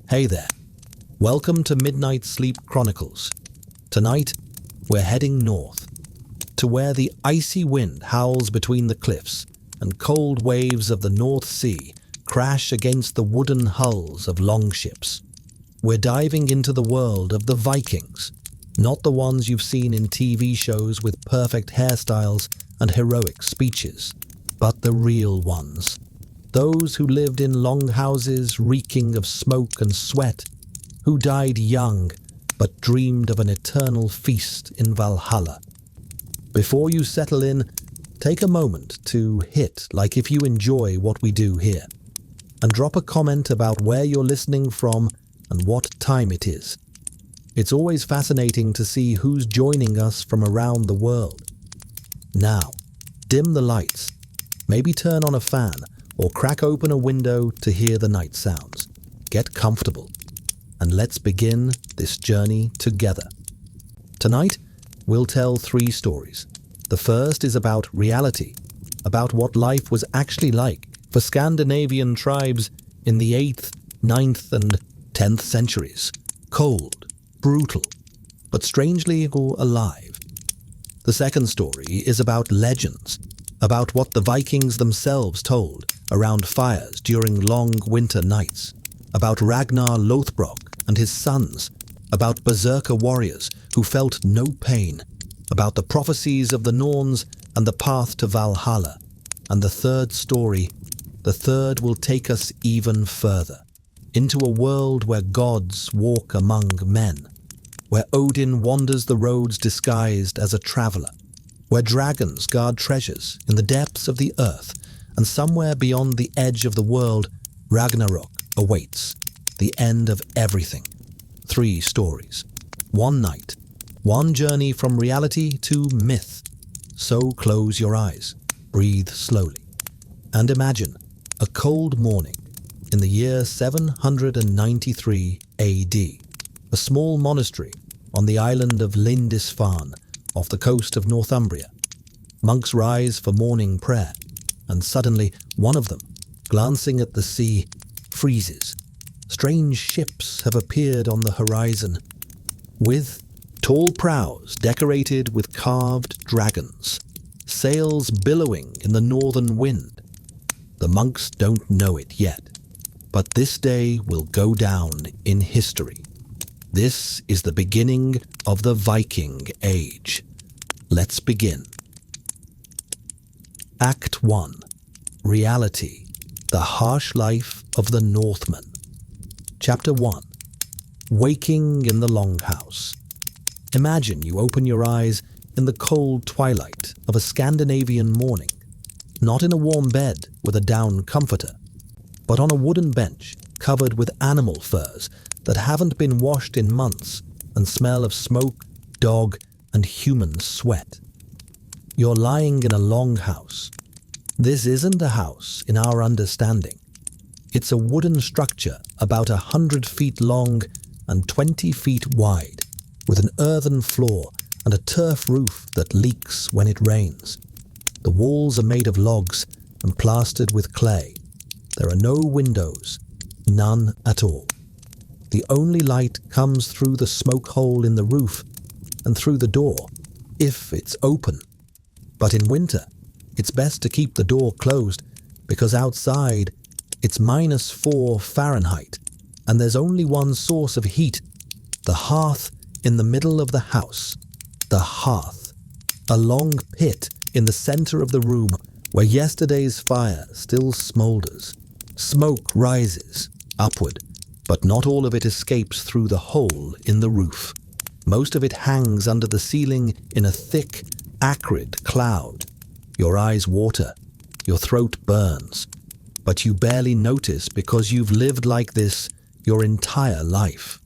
Hey there. Welcome to Midnight Sleep Chronicles. Tonight, we're heading north, to where the icy wind howls between the cliffs and cold waves of the North Sea crash against the wooden hulls of longships. We're diving into the world of the Vikings, not the ones you've seen in TV shows with perfect hairstyles and heroic speeches, but the real ones. Those who lived in longhouses reeking of smoke and sweat, who died young but dreamed of an eternal feast in Valhalla. Before you settle in, take a moment to hit like if you enjoy what we do here, and drop a comment about where you're listening from and what time it is. It's always fascinating to see who's joining us from around the world. Now, dim the lights, maybe turn on a fan, or crack open a window to hear the night sounds. Get comfortable, and let's begin this journey together. Tonight, we'll tell 3 stories. The first is about reality, about what life was actually like for Scandinavian tribes in the 8th, 9th, and 10th centuries. Cold, brutal, but strangely alive. The second story is about legends, about what the Vikings themselves told around fires during long winter nights, about Ragnar Lothbrok and his sons, about berserker warriors who felt no pain, about the prophecies of the Norns and the path to Valhalla. And the third story, the third will take us even further, into a world where gods walk among men, where Odin wanders the roads disguised as a traveler, where dragons guard treasures in the depths of the earth, and somewhere beyond the edge of the world, Ragnarök awaits, the end of everything. 3 stories, 1 night, 1 journey from reality to myth. So close your eyes, breathe slowly, and imagine a cold morning in the year 793 AD, a small monastery on the island of Lindisfarne off the coast of Northumbria. Monks rise for morning prayer, and suddenly one of them, glancing at the sea, freezes. Strange ships have appeared on the horizon, with tall prows decorated with carved dragons, sails billowing in the northern wind. The monks don't know it yet, but this day will go down in history. This is the beginning of the Viking Age. Let's begin. Act 1. Reality, the harsh life of the Northmen. Chapter 1. Waking in the Longhouse. Imagine you open your eyes in the cold twilight of a Scandinavian morning, not in a warm bed with a down comforter, but on a wooden bench covered with animal furs that haven't been washed in months and smell of smoke, dog, and human sweat. You're lying in a longhouse. This isn't a house in our understanding. It's a wooden structure about 100 feet long and 20 feet wide, with an earthen floor and a turf roof that leaks when it rains. The walls are made of logs and plastered with clay. There are no windows, none at all. The only light comes through the smoke hole in the roof and through the door, if it's open. But in winter, it's best to keep the door closed because outside it's -4 Fahrenheit and there's only one source of heat, the hearth in the middle of the house. The hearth, a long pit in the center of the room where yesterday's fire still smolders. Smoke rises upward, but not all of it escapes through the hole in the roof. Most of it hangs under the ceiling in a thick, acrid cloud. Your eyes water, your throat burns, but you barely notice because you've lived like this your entire life.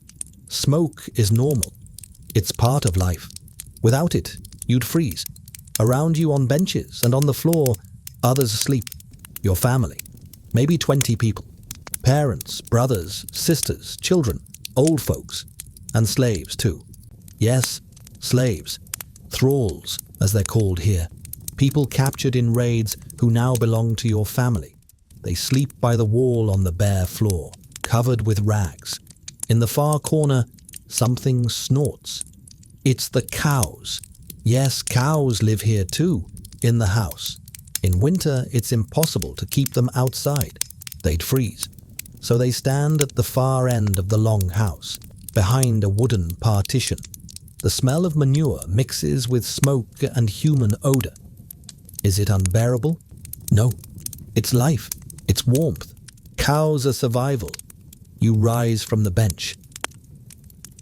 Smoke is normal. It's part of life. Without it, you'd freeze. Around you on benches and on the floor, others sleep. Your family, maybe 20 people. Parents, brothers, sisters, children, old folks, and slaves too. Yes, slaves. Thralls, as they're called here. People captured in raids who now belong to your family. They sleep by the wall on the bare floor, covered with rags, In the far corner, something snorts. It's the cows. Yes, cows live here too, in the house. In winter, it's impossible to keep them outside. They'd freeze. So they stand at the far end of the long house, behind a wooden partition. The smell of manure mixes with smoke and human odor. Is it unbearable? No. It's life. It's warmth. Cows are survival. You rise from the bench.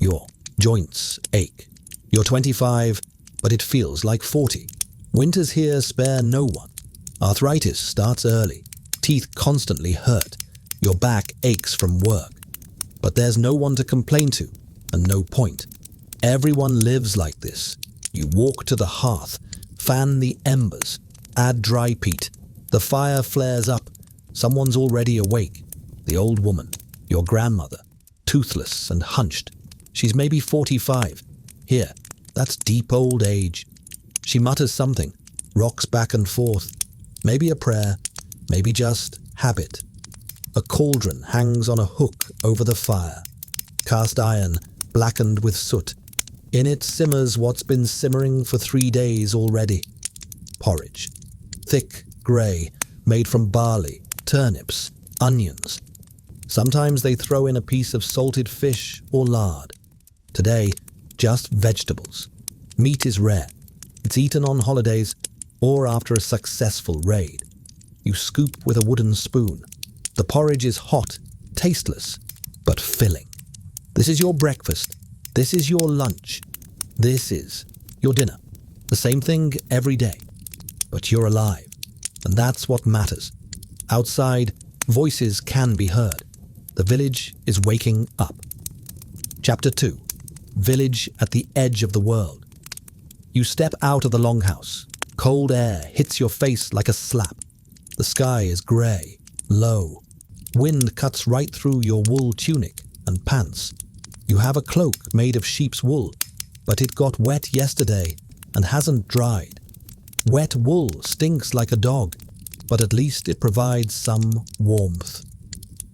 Your joints ache. You're 25, but it feels like 40. Winters here spare no one. Arthritis starts early. Teeth constantly hurt. Your back aches from work. But there's no one to complain to, and no point. Everyone lives like this. You walk to the hearth, fan the embers, add dry peat. The fire flares up. Someone's already awake. The old woman, your grandmother, toothless and hunched. She's maybe 45. Here, that's deep old age. She mutters something, rocks back and forth. Maybe a prayer, maybe just habit. A cauldron hangs on a hook over the fire. Cast iron, blackened with soot. In it simmers what's been simmering for 3 days already. Porridge. Thick, grey, made from barley, turnips, onions. Sometimes they throw in a piece of salted fish or lard. Today, just vegetables. Meat is rare. It's eaten on holidays or after a successful raid. You scoop with a wooden spoon. The porridge is hot, tasteless, but filling. This is your breakfast. This is your lunch. This is your dinner. The same thing every day. But you're alive, and that's what matters. Outside, voices can be heard. The village is waking up. Chapter 2. Village at the edge of the world. You step out of the longhouse. Cold air hits your face like a slap. The sky is grey, low. Wind cuts right through your wool tunic and pants. You have a cloak made of sheep's wool, but it got wet yesterday and hasn't dried. Wet wool stinks like a dog, but at least it provides some warmth.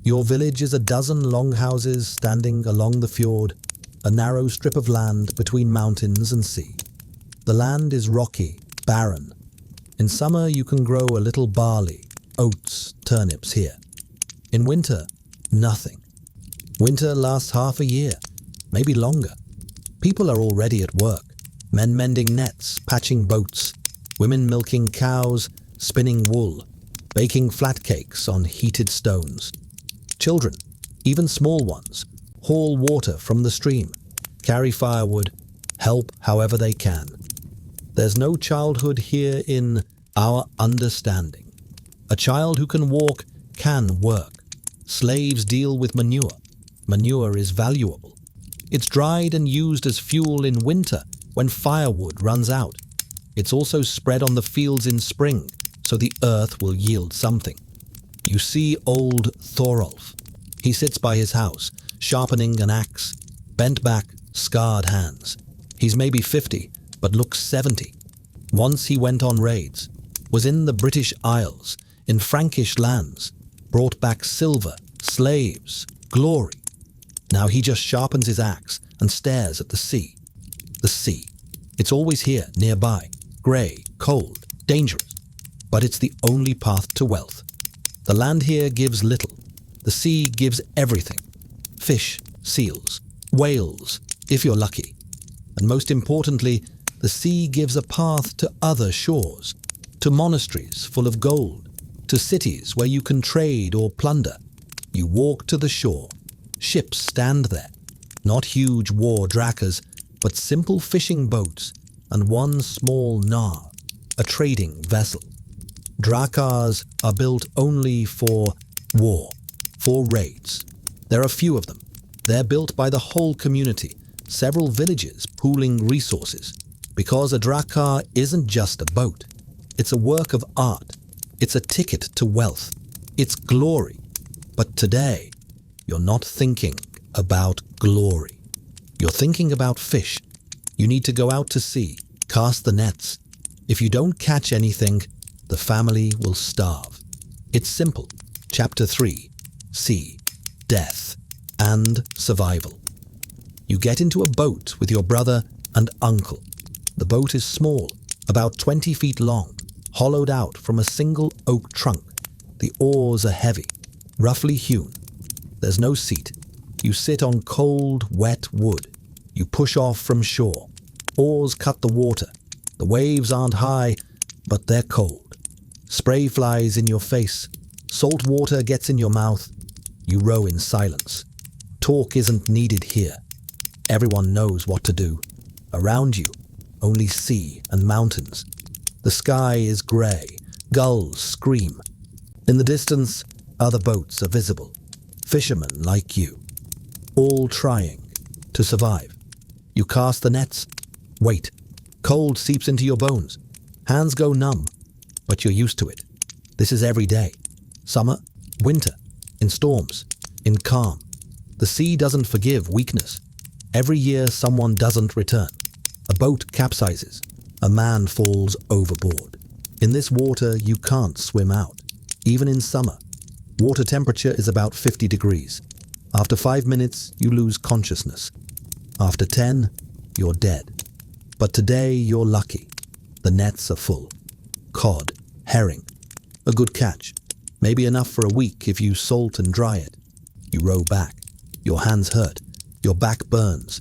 Your village is a dozen longhouses standing along the fjord, a narrow strip of land between mountains and sea. The land is rocky, barren. In summer you can grow a little barley, oats, turnips here. In winter, nothing. Winter lasts half a year, maybe longer. People are already at work, men mending nets, patching boats, women milking cows, spinning wool, baking flat cakes on heated stones. Children, even small ones, haul water from the stream, carry firewood, help however they can. There's no childhood here in our understanding. A child who can walk can work. Slaves deal with manure. Manure is valuable. It's dried and used as fuel in winter when firewood runs out. It's also spread on the fields in spring, so the earth will yield something. You see old Thorolf. He sits by his house, sharpening an axe, bent back, scarred hands. He's maybe 50, but looks 70. Once he went on raids, was in the British Isles, in Frankish lands, brought back silver, slaves, glory. Now he just sharpens his axe and stares at the sea. The sea. It's always here, nearby, grey, cold, dangerous. But it's the only path to wealth. The land here gives little. The sea gives everything. Fish, seals, whales, if you're lucky. And most importantly, the sea gives a path to other shores, to monasteries full of gold, to cities where you can trade or plunder. You walk to the shore. Ships stand there. Not huge war drakkars, but simple fishing boats and one small nar, a trading vessel. Drakkars are built only for war, for raids. There are few of them. They're built by the whole community, several villages pooling resources. Because a drakkar isn't just a boat. It's a work of art. It's a ticket to wealth. It's glory. But today, you're not thinking about glory. You're thinking about fish. You need to go out to sea, cast the nets. If you don't catch anything, the family will starve. It's simple. Chapter 3. Sea. Death. and survival. You get into a boat with your brother and uncle. The boat is small, about 20 feet long, hollowed out from a single oak trunk. The oars are heavy, roughly hewn. There's no seat. You sit on cold, wet wood. You push off from shore. Oars cut the water. The waves aren't high, but they're cold. Spray flies in your face. Salt water gets in your mouth. You row in silence. Talk isn't needed here. Everyone knows what to do. Around you, only sea and mountains. The sky is grey. Gulls scream. In the distance, other boats are visible. Fishermen like you. All trying to survive. You cast the nets. Wait. Cold seeps into your bones. Hands go numb. But you're used to it. This is every day. Summer, winter, in storms, in calm. The sea doesn't forgive weakness. Every year someone doesn't return. A boat capsizes. A man falls overboard. In this water you can't swim out. Even in summer. Water temperature is about 50 degrees. After 5 minutes, you lose consciousness. After 10, you're dead. But today you're lucky. The nets are full. Cod, herring. A good catch. Maybe enough for a week if you salt and dry it. You row back. Your hands hurt. Your back burns.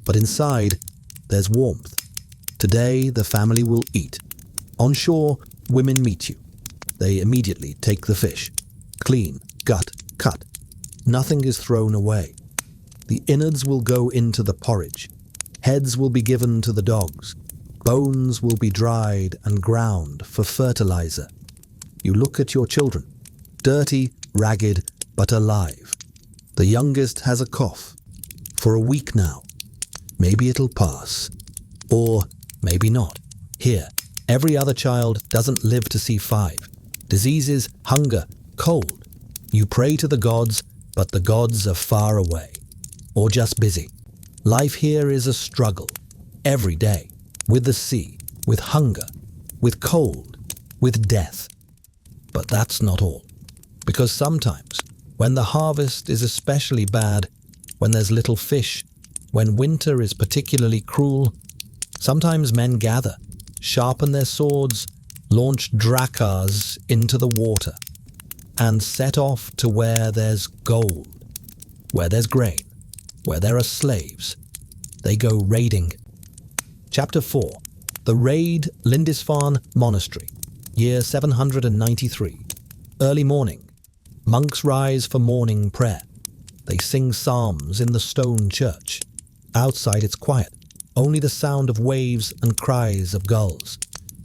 But inside, there's warmth. Today, the family will eat. On shore, women meet you. They immediately take the fish. Clean, gut, cut. Nothing is thrown away. The innards will go into the porridge. Heads will be given to the dogs. Bones will be dried and ground for fertilizer. You look at your children. Dirty, ragged, but alive. The youngest has a cough. For a week now. Maybe it'll pass. Or maybe not. Here, every other child doesn't live to see 5. Diseases, hunger, cold. You pray to the gods, but the gods are far away. Or just busy. Life here is a struggle. Every day. With the sea. With hunger. With cold. With death. But that's not all. Because sometimes, when the harvest is especially bad, when there's little fish, when winter is particularly cruel, sometimes men gather, sharpen their swords, launch drakars into the water, and set off to where there's gold, where there's grain, where there are slaves. They go raiding. Chapter 4. The Raid Lindisfarne Monastery, year 793. Early morning. Monks rise for morning prayer. They sing psalms in the stone church. Outside it's quiet, only the sound of waves and cries of gulls.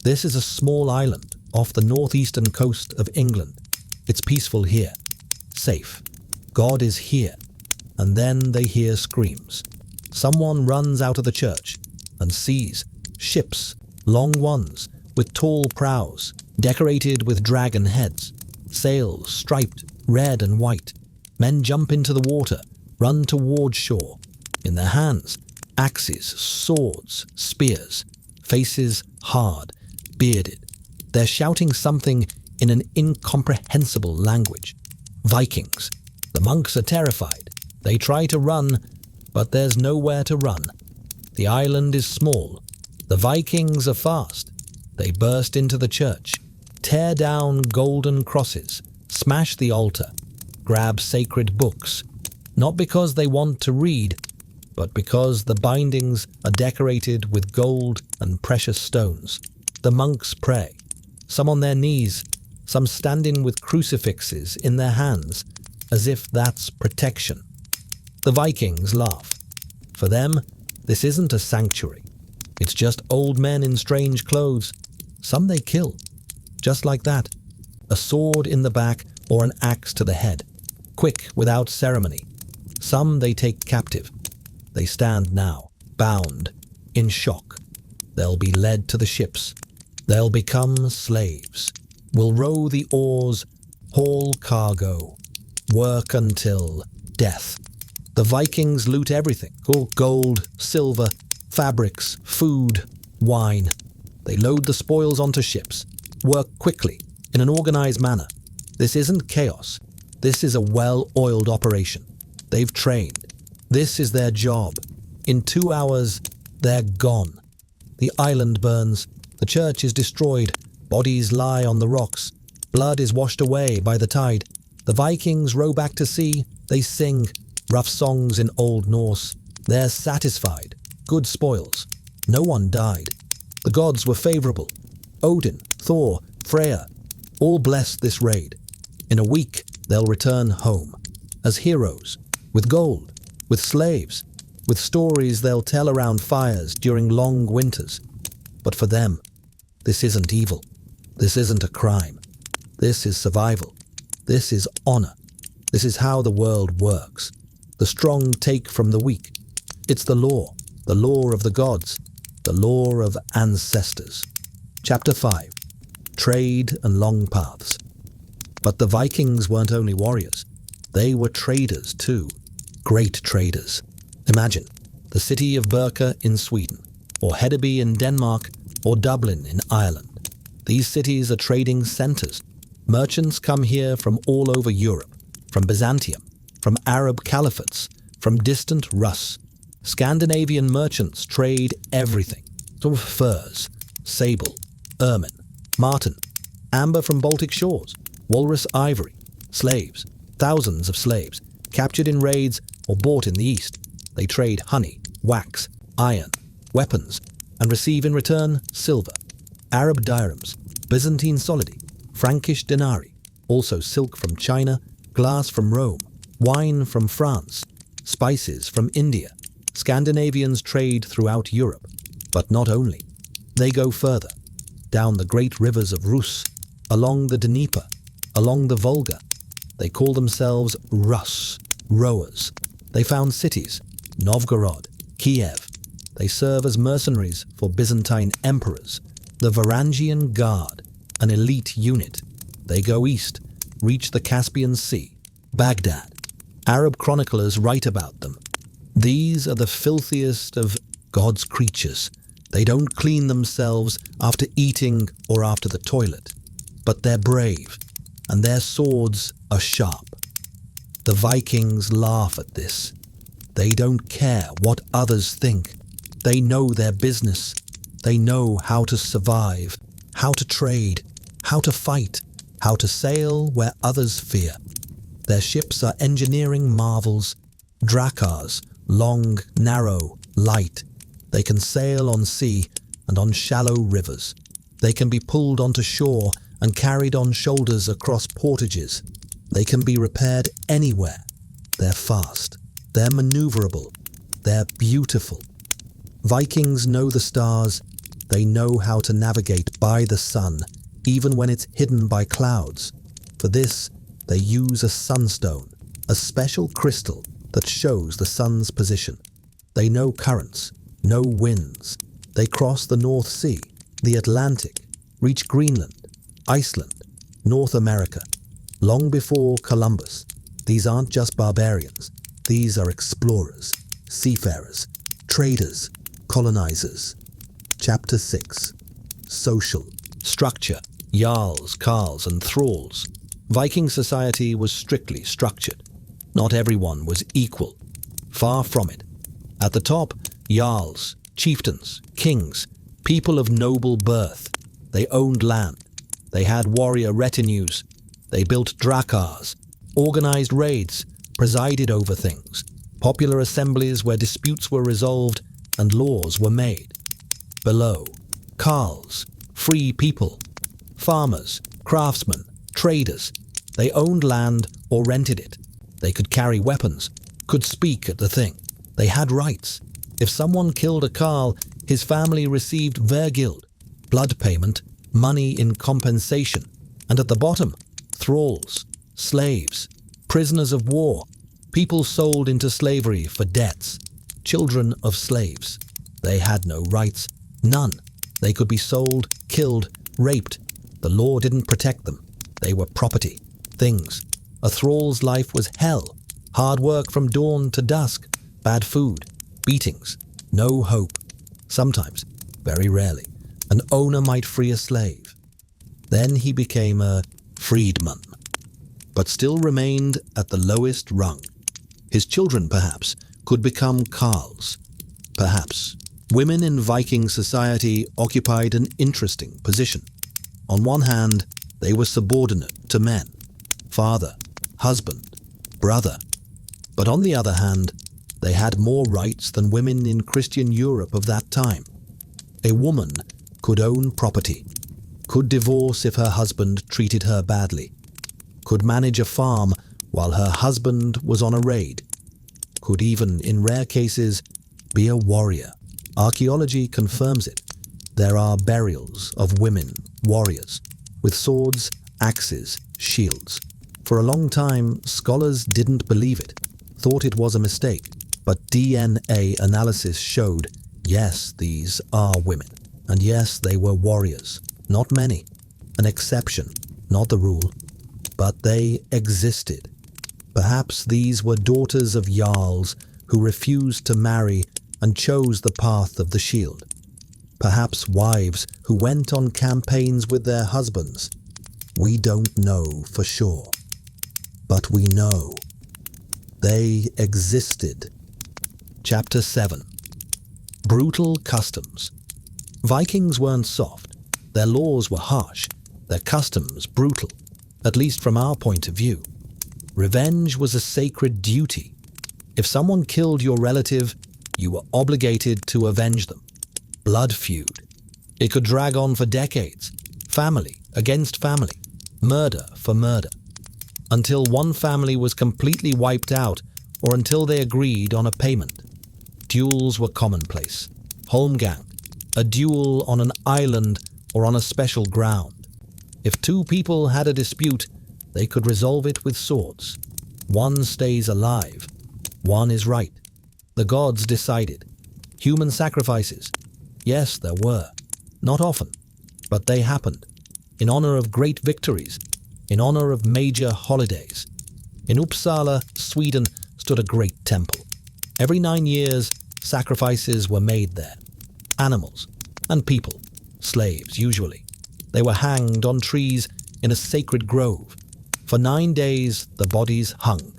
This is a small island off the northeastern coast of England. It's peaceful here, safe. God is here. And then they hear screams. Someone runs out of the church and sees ships, long ones, with tall prows, decorated with dragon heads, sails striped red and white. Men jump into the water, run toward shore. In their hands, axes, swords, spears, faces hard, bearded. They're shouting something in an incomprehensible language. Vikings. The monks are terrified. They try to run, but there's nowhere to run. The island is small. The Vikings are fast. They burst into the church, tear down golden crosses, smash the altar, grab sacred books, not because they want to read, but because the bindings are decorated with gold and precious stones. The monks pray, some on their knees, some standing with crucifixes in their hands, as if that's protection. The Vikings laugh. For them, this isn't a sanctuary. It's just old men in strange clothes. Some they kill. Just like that. A sword in the back or an axe to the head. Quick, without ceremony. Some they take captive. They stand now, bound, in shock. They'll be led to the ships. They'll become slaves. Will row the oars, haul cargo. Work until death. The Vikings loot everything. Gold, silver, fabrics, food, wine. They load the spoils onto ships. Work quickly, in an organized manner. This isn't chaos. This is a well-oiled operation. They've trained. This is their job. In 2 hours, they're gone. The island burns. The church is destroyed. Bodies lie on the rocks. Blood is washed away by the tide. The Vikings row back to sea. They sing rough songs in Old Norse. They're satisfied. Good spoils. No one died. The gods were favorable. Odin, Thor, Freya, all blessed this raid. In a week, they'll return home. As heroes, with gold, with slaves, with stories they'll tell around fires during long winters. But for them, this isn't evil. This isn't a crime. This is survival. This is honor. This is how the world works. The strong take from the weak. It's the law of the gods, the law of ancestors. Chapter 5. Trade and Long Paths. But the Vikings weren't only warriors. They were traders too. Great traders. Imagine the city of Berka in Sweden, or Hedeby in Denmark, or Dublin in Ireland. These cities are trading centers. Merchants come here from all over Europe, from Byzantium, from Arab caliphates, from distant Rus. Scandinavian merchants trade everything. Sort of furs, sable, ermine, marten, amber from Baltic shores, walrus ivory, slaves, thousands of slaves, captured in raids or bought in the East. They trade honey, wax, iron, weapons, and receive in return silver, Arab dirhams, Byzantine solidi, Frankish denarii, also silk from China, glass from Rome, wine from France, spices from India. Scandinavians trade throughout Europe, but not only. They go further, down the great rivers of Rus, along the Dnieper, along the Volga. They call themselves Rus, rowers. They found cities, Novgorod, Kiev. They serve as mercenaries for Byzantine emperors, the Varangian Guard, an elite unit. They go east, reach the Caspian Sea, Baghdad. Arab chroniclers write about them. These are the filthiest of God's creatures. They don't clean themselves after eating or after the toilet, but they're brave, and their swords are sharp. The Vikings laugh at this. They don't care what others think. They know their business. They know how to survive, how to trade, how to fight, how to sail where others fear. Their ships are engineering marvels, drakars, long, narrow, light. They can sail on sea and on shallow rivers. They can be pulled onto shore and carried on shoulders across portages. They can be repaired anywhere. They're fast. They're maneuverable. They're beautiful. Vikings know the stars. They know how to navigate by the sun, even when it's hidden by clouds. For this, they use a sunstone, a special crystal that shows the sun's position. They know currents, know winds. They cross the North Sea, the Atlantic, reach Greenland, Iceland, North America. Long before Columbus, these aren't just barbarians. These are explorers, seafarers, traders, colonizers. Chapter 6. Social. Structure. Jarls, carls, and thralls. Viking society was strictly structured. Not everyone was equal. Far from it. At the top, jarls, chieftains, kings, people of noble birth. They owned land. They had warrior retinues. They built drakars, organized raids, presided over things, popular assemblies where disputes were resolved and laws were made. Below, carls, free people, farmers, craftsmen, traders. They owned land or rented it. They could carry weapons, could speak at the thing. They had rights. If someone killed a carl, his family received vergild, blood payment, money in compensation. And at the bottom, thralls, slaves, prisoners of war, people sold into slavery for debts, children of slaves. They had no rights, none. They could be sold, killed, raped. The law didn't protect them. They were property, things. A thrall's life was hell. Hard work from dawn to dusk, bad food, beatings, no hope. Sometimes, very rarely, an owner might free a slave. Then he became a freedman, but still remained at the lowest rung. His children, perhaps, could become Karls. Perhaps. Women in Viking society occupied an interesting position. On one hand, they were subordinate to men, father, husband, brother. But on the other hand, they had more rights than women in Christian Europe of that time. A woman could own property, could divorce if her husband treated her badly, could manage a farm while her husband was on a raid, could even, in rare cases, be a warrior. Archaeology confirms it. There are burials of women, warriors, with swords, axes, shields. For a long time, scholars didn't believe it, thought it was a mistake, but DNA analysis showed, yes, these are women, and yes, they were warriors. Not many, an exception, not the rule, but they existed. Perhaps these were daughters of jarls who refused to marry and chose the path of the shield. Perhaps wives who went on campaigns with their husbands. We don't know for sure. But we know they existed. Chapter 7. Brutal customs. Vikings weren't soft. Their laws were harsh, their customs brutal, at least from our point of view. Revenge was a sacred duty. If someone killed your relative, you were obligated to avenge them. Blood feud. It could drag on for decades. Family against family. Murder for murder. Until one family was completely wiped out or until they agreed on a payment. Duels were commonplace. Holmgang. A duel on an island or on a special ground. If two people had a dispute, they could resolve it with swords. One stays alive. One is right. The gods decided. Human sacrifices. Yes, there were. Not often, but they happened. In honor of great victories. In honor of major holidays. In Uppsala, Sweden, stood a great temple. Every 9 years, sacrifices were made there. Animals and people, slaves usually. They were hanged on trees in a sacred grove. For 9 days, the bodies hung.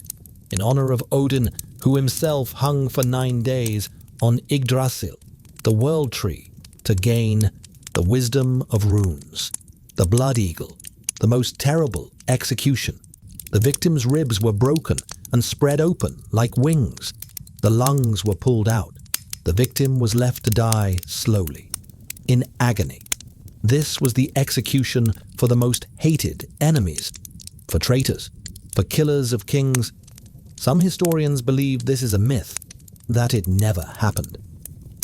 In honor of Odin, who himself hung for 9 days on Yggdrasil, the world tree, to gain the wisdom of runes. The blood eagle, the most terrible execution. The victim's ribs were broken and spread open like wings. The lungs were pulled out. The victim was left to die slowly, in agony. This was the execution for the most hated enemies, for traitors, for killers of kings. Some historians believe this is a myth, that it never happened.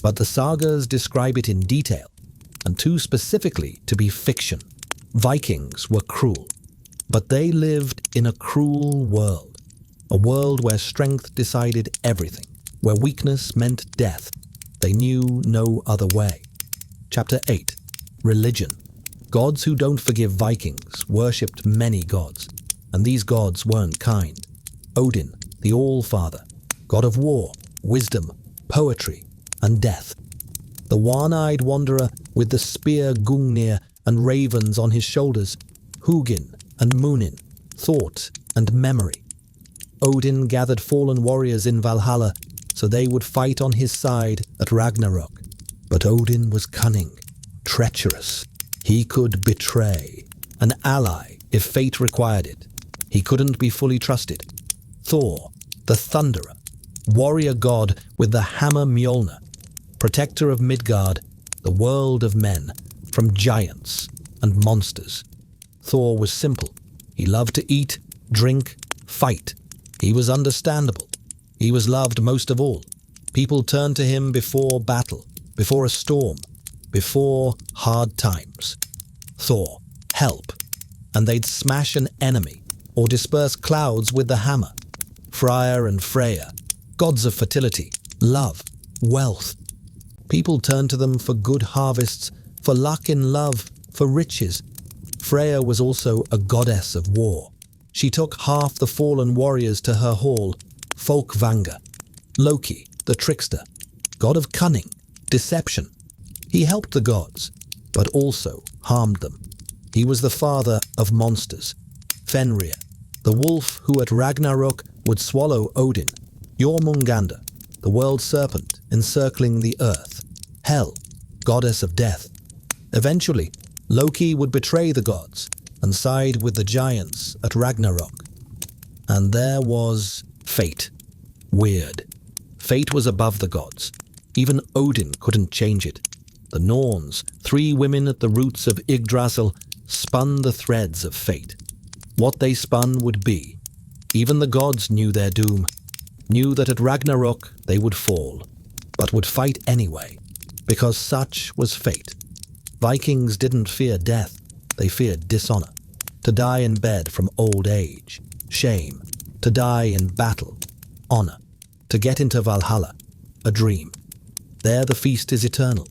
But the sagas describe it in detail, and too specifically to be fiction. Vikings were cruel, but they lived in a cruel world. A world where strength decided everything, where weakness meant death. They knew no other way. Chapter 8. Religion. Gods who don't forgive Vikings worshipped many gods, and these gods weren't kind. Odin, the All-Father, god of war, wisdom, poetry, and death. The one-eyed wanderer with the spear Gungnir and ravens on his shoulders, Hugin and Munin, thought and memory. Odin gathered fallen warriors in Valhalla so they would fight on his side at Ragnarök. But Odin was cunning, treacherous. He could betray an ally if fate required it. He couldn't be fully trusted. Thor, the Thunderer, warrior god with the hammer Mjolnir, protector of Midgard, the world of men, from giants and monsters. Thor was simple. He loved to eat, drink, fight. He was understandable. He was loved most of all. People turned to him before battle, before a storm, before hard times. Thor, help. And they'd smash an enemy or disperse clouds with the hammer. Freya and Freya, gods of fertility, love, wealth. People turned to them for good harvests, for luck in love, for riches. Freya was also a goddess of war. She took half the fallen warriors to her hall, Folkvanga. Loki, the trickster, god of cunning, deception. He helped the gods, but also harmed them. He was the father of monsters. Fenrir, the wolf who at Ragnarök would swallow Odin. Jormungandr, the world serpent encircling the earth. Hel, goddess of death. Eventually, Loki would betray the gods and side with the giants at Ragnarök. And there was fate. Weird. Fate was above the gods. Even Odin couldn't change it. The Norns, 3 women at the roots of Yggdrasil, spun the threads of fate. What they spun would be. Even the gods knew their doom, knew that at Ragnarök they would fall, but would fight anyway, because such was fate. Vikings didn't fear death, they feared dishonor. To die in bed from old age, shame. To die in battle, honor. To get into Valhalla, a dream. There the feast is eternal.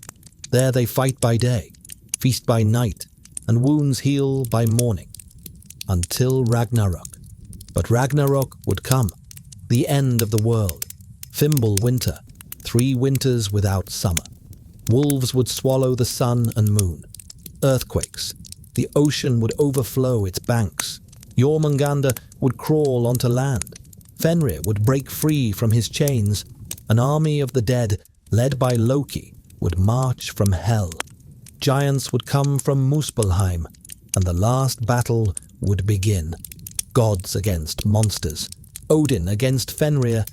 There they fight by day, feast by night, and wounds heal by morning. Until Ragnarök. But Ragnarök would come, the end of the world. Fimbul winter, 3 winters without summer. Wolves would swallow the sun and moon. Earthquakes. The ocean would overflow its banks. Jormungandr would crawl onto land. Fenrir would break free from his chains. An army of the dead, led by Loki, would march from hell. Giants would come from Muspelheim, and the last battle would begin. Gods against monsters. Odin against Fenrir.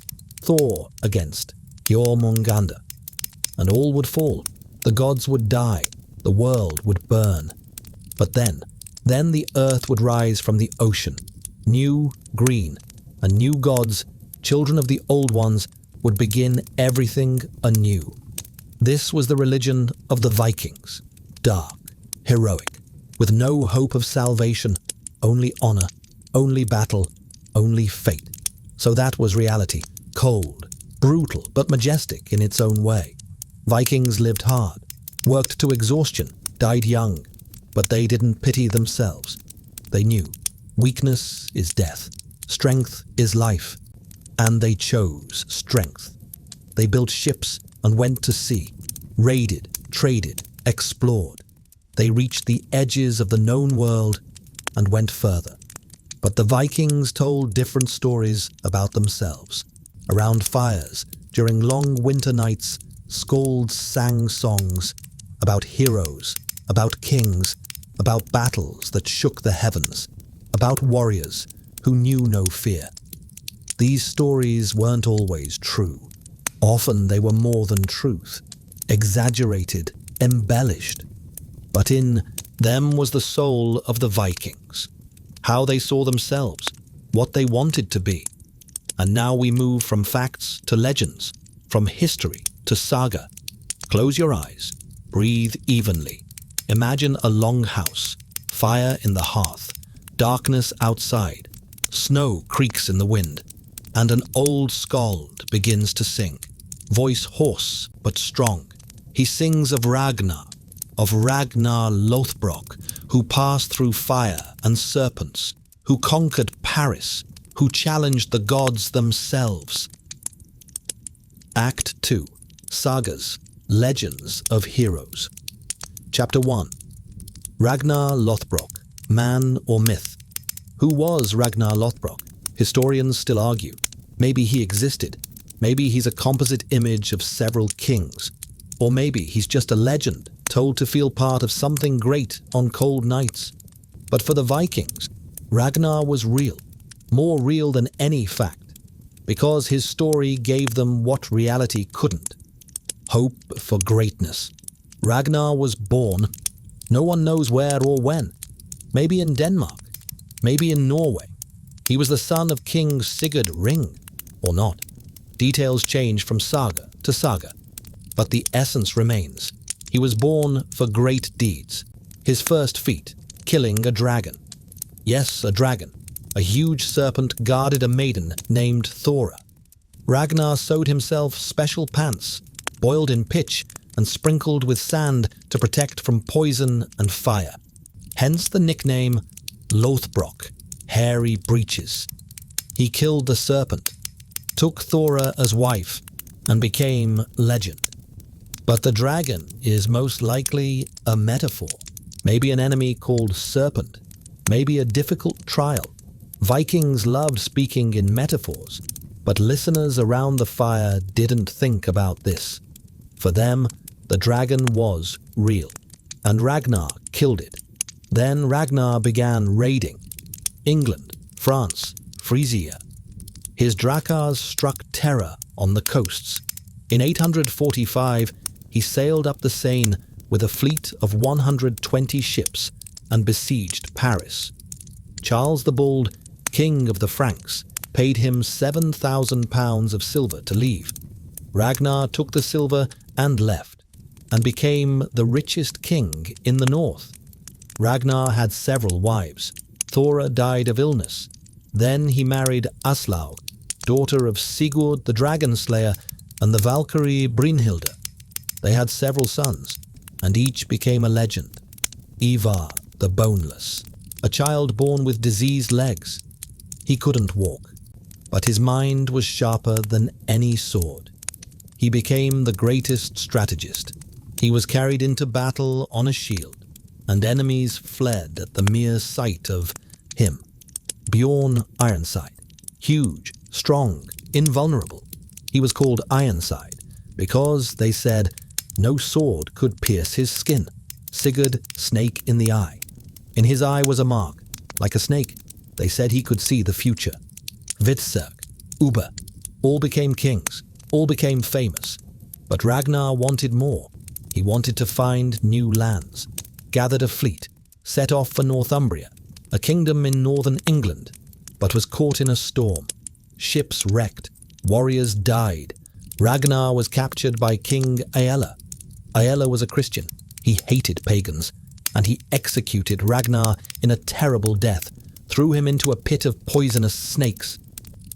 Thor against Jormungandr. And all would fall. The gods would die. The world would burn. But then the earth would rise from the ocean. New, green, and new gods, children of the old ones, would begin everything anew. This was the religion of the Vikings. Dark, heroic, with no hope of salvation, only honor, only battle, only fate. So that was reality, cold, brutal, but majestic in its own way. Vikings lived hard, worked to exhaustion, died young, but they didn't pity themselves. They knew weakness is death, strength is life, and they chose strength. They built ships and went to sea, raided, traded, explored. They reached the edges of the known world and went further. But the Vikings told different stories about themselves. Around fires, during long winter nights, skalds sang songs about heroes, about kings, about battles that shook the heavens, about warriors who knew no fear. These stories weren't always true. Often they were more than truth, exaggerated, embellished. But in them was the soul of the Vikings, how they saw themselves, what they wanted to be. And now we move from facts to legends, from history to saga. Close your eyes, breathe evenly. Imagine a long house, fire in the hearth, darkness outside, snow creaks in the wind, and an old skald begins to sing, voice hoarse but strong. He sings of Ragnar Lothbrok, who passed through fire and serpents, who conquered Paris, who challenged the gods themselves. Act 2. Sagas, Legends of Heroes. Chapter 1. Ragnar Lothbrok, man or myth? Who was Ragnar Lothbrok? Historians still argue. Maybe he existed. Maybe he's a composite image of several kings. Or maybe he's just a legend, told to feel part of something great on cold nights. But for the Vikings, Ragnar was real, more real than any fact, because his story gave them what reality couldn't. Hope for greatness. Ragnar was born, no one knows where or when. Maybe in Denmark, maybe in Norway. He was the son of King Sigurd Ring, or not. Details change from saga to saga, but the essence remains. He was born for great deeds. His first feat, killing a dragon. Yes, a dragon. A huge serpent guarded a maiden named Thora. Ragnar sewed himself special pants, boiled in pitch and sprinkled with sand to protect from poison and fire. Hence the nickname Lothbrok, hairy breeches. He killed the serpent, took Thora as wife, and became legend. But the dragon is most likely a metaphor. Maybe an enemy called serpent. Maybe a difficult trial. Vikings loved speaking in metaphors. But listeners around the fire didn't think about this. For them, the dragon was real, and Ragnar killed it. Then Ragnar began raiding England, France, Frisia. His Drakars struck terror on the coasts. In 845, he sailed up the Seine with a fleet of 120 ships and besieged Paris. Charles the Bald, king of the Franks, paid him £7,000 of silver to leave. Ragnar took the silver and left, and became the richest king in the north. Ragnar had several wives. Thora died of illness. Then he married Aslaug, daughter of Sigurd the Dragon Slayer and the Valkyrie Brynhilde. They had several sons, and each became a legend. Ivar the Boneless, a child born with diseased legs. He couldn't walk, but his mind was sharper than any sword. He became the greatest strategist. He was carried into battle on a shield, and enemies fled at the mere sight of him. Bjorn Ironside, huge, strong, invulnerable. He was called Ironside because, they said, no sword could pierce his skin. Sigurd, snake in the eye. In his eye was a mark, like a snake. They said he could see the future. Hvitserk, Ubbe, all became kings, all became famous. But Ragnar wanted more. He wanted to find new lands, gathered a fleet, set off for Northumbria, a kingdom in northern England, but was caught in a storm. Ships wrecked, warriors died. Ragnar was captured by King Aella. Aella was a Christian. He hated pagans, and he executed Ragnar in a terrible death, threw him into a pit of poisonous snakes.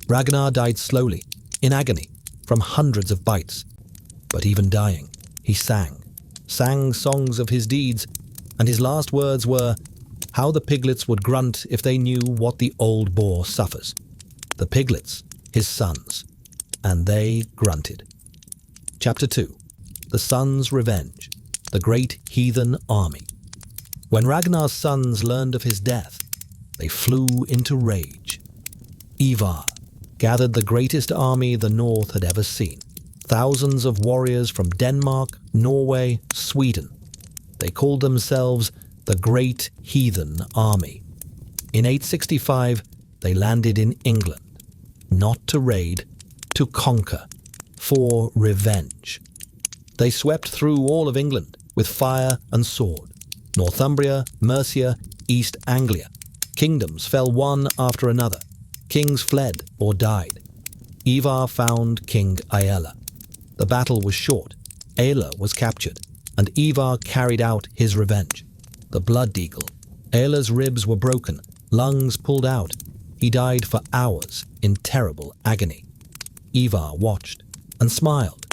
Ragnar died slowly, in agony, from hundreds of bites. But even dying, he sang songs of his deeds, and his last words were, how the piglets would grunt if they knew what the old boar suffers. The piglets, his sons, and they grunted. Chapter 2. The Sons' Revenge, the Great Heathen Army. When Ragnar's sons learned of his death, they flew into rage. Ivar gathered the greatest army the North had ever seen. Thousands of warriors from Denmark, Norway, Sweden. They called themselves the Great Heathen Army. In 865, they landed in England, not to raid, to conquer, for revenge. They swept through all of England with fire and sword. Northumbria, Mercia, East Anglia. Kingdoms fell one after another. Kings fled or died. Ivar found King Aella. The battle was short. Aella was captured, and Ivar carried out his revenge. The blood eagle. Aella's ribs were broken, lungs pulled out. He died for hours in terrible agony. Ivar watched and smiled.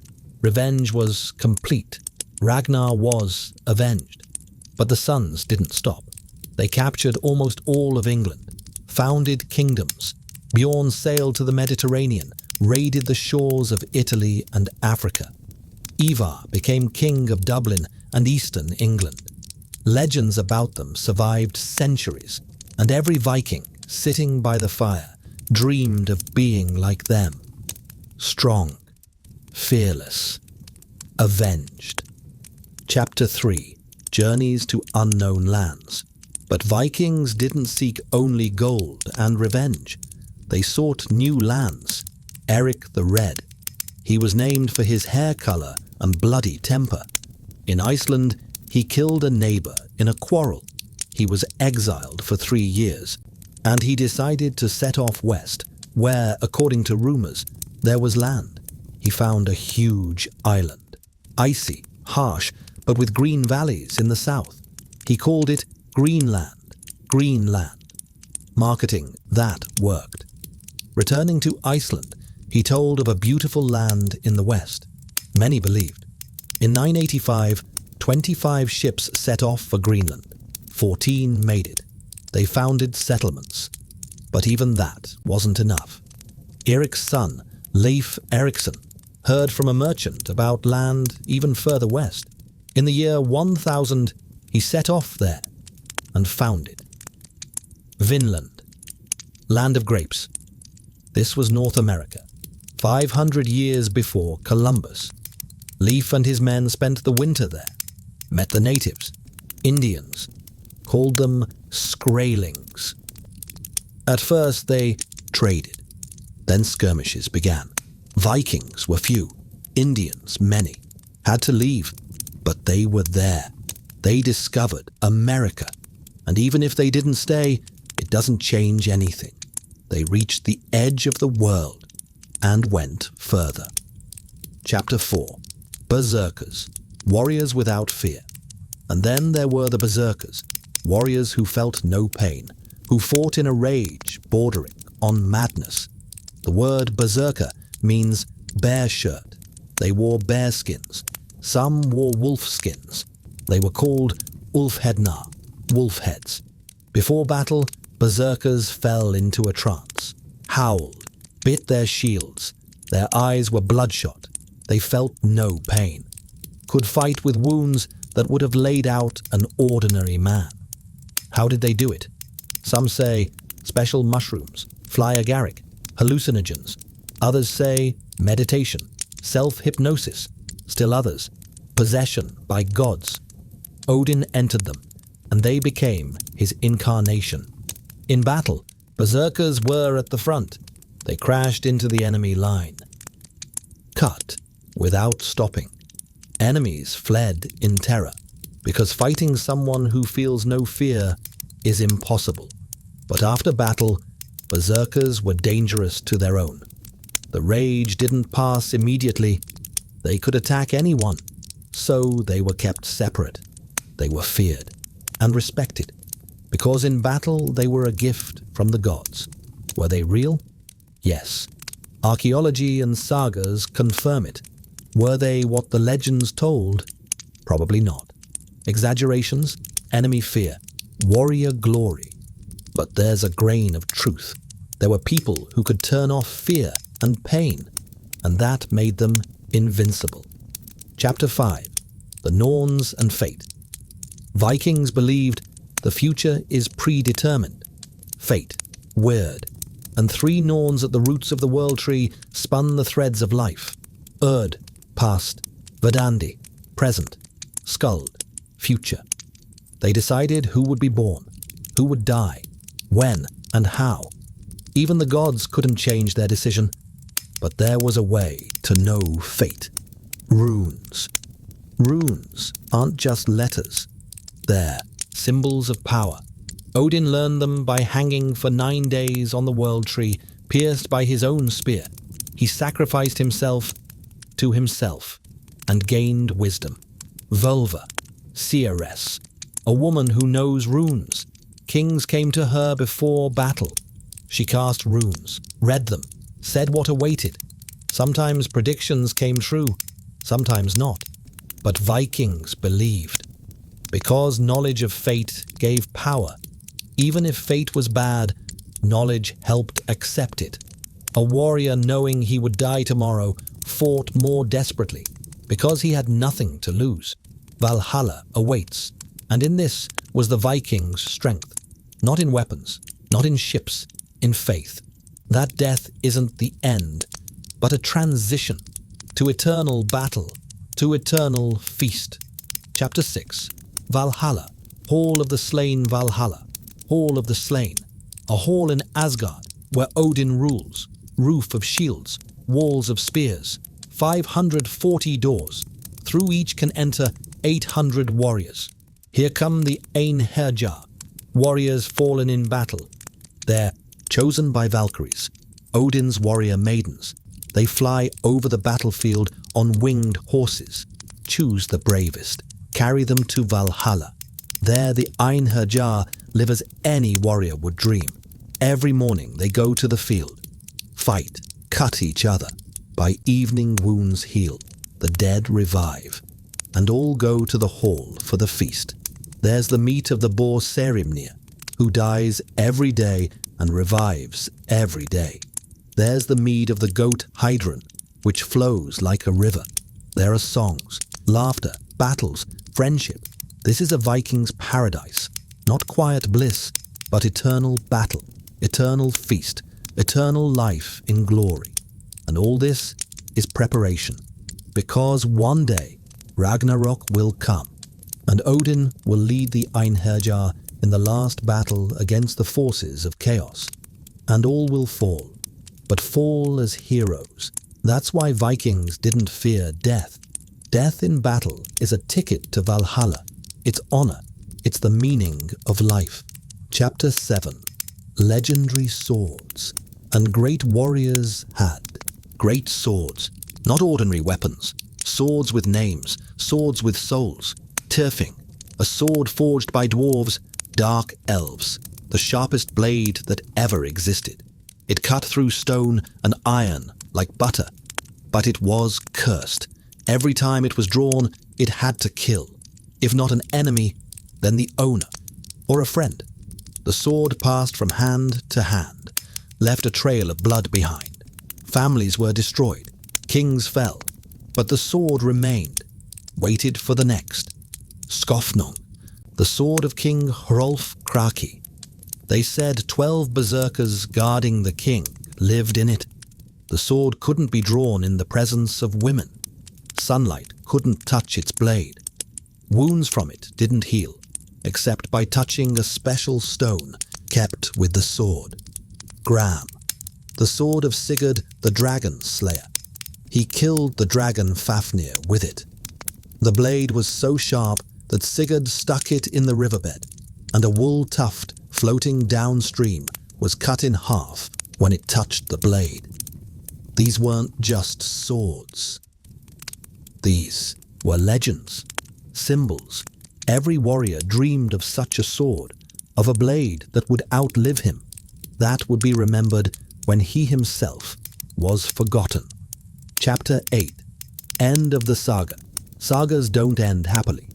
Revenge was complete. Ragnar was avenged. But the sons didn't stop. They captured almost all of England, founded kingdoms. Bjorn sailed to the Mediterranean, raided the shores of Italy and Africa. Ivar became king of Dublin and eastern England. Legends about them survived centuries, and every Viking sitting by the fire dreamed of being like them. Strong, fearless, avenged. Chapter 3. Journeys to Unknown Lands. But Vikings didn't seek only gold and revenge. They sought new lands. Eric the Red. He was named for his hair color and bloody temper. In Iceland, he killed a neighbor in a quarrel. He was exiled for 3 years, and he decided to set off west, where, according to rumors, there was land. He found a huge island, icy, harsh, but with green valleys in the south. He called it Greenland. Greenland. Marketing, that worked. Returning to Iceland, he told of a beautiful land in the west. Many believed. In 985, 25 ships set off for Greenland. 14 made it. They founded settlements. But even that wasn't enough. Eric's son, Leif Erikson, heard from a merchant about land even further west. In the year 1000, he set off there and found it. Vinland, land of grapes. This was North America. 500 years before Columbus. Leif and his men spent the winter there, met the natives, Indians, called them Skraelings. At first they traded, then skirmishes began. Vikings were few, Indians many, had to leave, but they were there. They discovered America, and even if they didn't stay, it doesn't change anything. They reached the edge of the world and went further. Chapter 4. Berserkers, warriors without fear. And then there were the Berserkers, warriors who felt no pain, who fought in a rage bordering on madness. The word berserker means bear shirt. They wore bear skins. Some wore wolf skins. They were called Ulfhednar, wolf heads. Before battle, berserkers fell into a trance, howled, bit their shields. Their eyes were bloodshot. They felt no pain, could fight with wounds that would have laid out an ordinary man. How did they do it? Some say special mushrooms, fly agaric, hallucinogens. Others say meditation, self-hypnosis. Still others, possession by gods. Odin entered them, and they became his incarnation. In battle, berserkers were at the front. They crashed into the enemy line. Cut without stopping. Enemies fled in terror, because fighting someone who feels no fear is impossible. But after battle, berserkers were dangerous to their own. The rage didn't pass immediately. They could attack anyone, so they were kept separate. They were feared and respected, because in battle they were a gift from the gods. Were they real? Yes. Archaeology and sagas confirm it. Were they what the legends told? Probably not. Exaggerations, enemy fear, warrior glory. But there's a grain of truth. There were people who could turn off fear and pain, and that made them invincible. Chapter 5. The Norns and Fate. Vikings believed the future is predetermined. Fate, weird, and 3 Norns at the roots of the world tree spun the threads of life. Urd, past, Verdandi, present, Skuld, future. They decided who would be born, who would die, when and how. Even the gods couldn't change their decision, but there was a way to know fate. Runes. Runes aren't just letters. They're symbols of power. Odin learned them by hanging for 9 days on the world tree, pierced by his own spear. He sacrificed himself to himself and gained wisdom. Völva, seeress, a woman who knows runes. Kings came to her before battle. She cast runes, read them, said what awaited. Sometimes predictions came true, sometimes not. But Vikings believed. Because knowledge of fate gave power. Even if fate was bad, knowledge helped accept it. A warrior knowing he would die tomorrow fought more desperately because he had nothing to lose. Valhalla awaits, and in this was the Vikings' strength. Not in weapons, not in ships, in faith. That death isn't the end, but a transition to eternal battle, to eternal feast. Chapter 6. Valhalla, Hall of the Slain Valhalla, Hall of the Slain, a hall in Asgard where Odin rules, roof of shields, walls of spears, 540 doors. Through each can enter 800 warriors. Here come the Einherjar, warriors fallen in battle. They're chosen by Valkyries, Odin's warrior maidens. They fly over the battlefield on winged horses. Choose the bravest, carry them to Valhalla. There the Einherjar live as any warrior would dream. Every morning they go to the field, fight, cut each other. By evening wounds heal, the dead revive, and all go to the hall for the feast. There's the meat of the boar Serimnir, who dies every day and revives every day. There's the mead of the goat Hydron, which flows like a river. There are songs, laughter, battles, friendship. This is a Viking's paradise, not quiet bliss, but eternal battle, eternal feast, eternal life in glory. And all this is preparation, because one day Ragnarök will come, and Odin will lead the Einherjar in the last battle against the forces of chaos. And all will fall, but fall as heroes. That's why Vikings didn't fear death. Death in battle is a ticket to Valhalla. It's honor. It's the meaning of life. Chapter 7. Legendary swords. And great warriors had great swords, not ordinary weapons. Swords with names, swords with souls. Tyrfing, a sword forged by dwarves, dark elves, the sharpest blade that ever existed. It cut through stone and iron like butter, but it was cursed. Every time it was drawn, it had to kill. If not an enemy, then the owner, or a friend. The sword passed from hand to hand, left a trail of blood behind. Families were destroyed, kings fell, but the sword remained, waited for the next. Skofnung, the sword of King Hrolf Kraki. They said 12 berserkers guarding the king lived in it. The sword couldn't be drawn in the presence of women. Sunlight couldn't touch its blade. Wounds from it didn't heal, except by touching a special stone kept with the sword. Gram, the sword of Sigurd the dragon slayer. He killed the dragon Fafnir with it. The blade was so sharp that Sigurd stuck it in the riverbed, and a wool tuft floating downstream was cut in half when it touched the blade. These weren't just swords. These were legends, symbols. Every warrior dreamed of such a sword, of a blade that would outlive him, that would be remembered when he himself was forgotten. Chapter 8. End of the saga. Sagas don't end happily.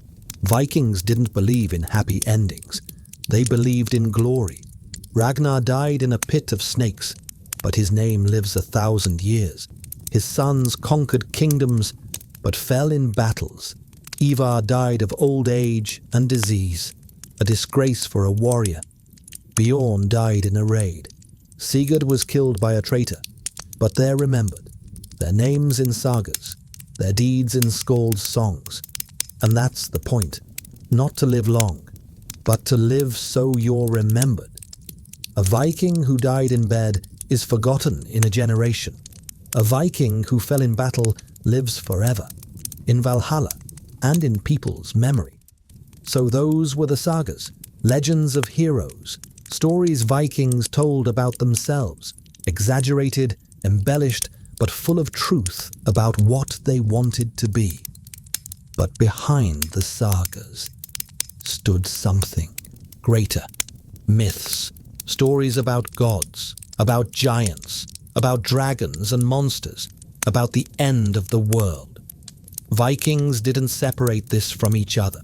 Vikings didn't believe in happy endings. They believed in glory. Ragnar died in a pit of snakes, but his name lives 1,000 years. His sons conquered kingdoms, but fell in battles. Ivar died of old age and disease, a disgrace for a warrior. Bjorn died in a raid. Sigurd was killed by a traitor, but they're remembered. Their names in sagas, their deeds in Skald's songs. And that's the point. Not to live long, but to live so you're remembered. A Viking who died in bed is forgotten in a generation. A Viking who fell in battle lives forever, in Valhalla and in people's memory. So those were the sagas, legends of heroes, stories Vikings told about themselves, exaggerated, embellished, but full of truth about what they wanted to be. But behind the sagas stood something greater. Myths, stories about gods, about giants, about dragons and monsters, about the end of the world. Vikings didn't separate this from each other.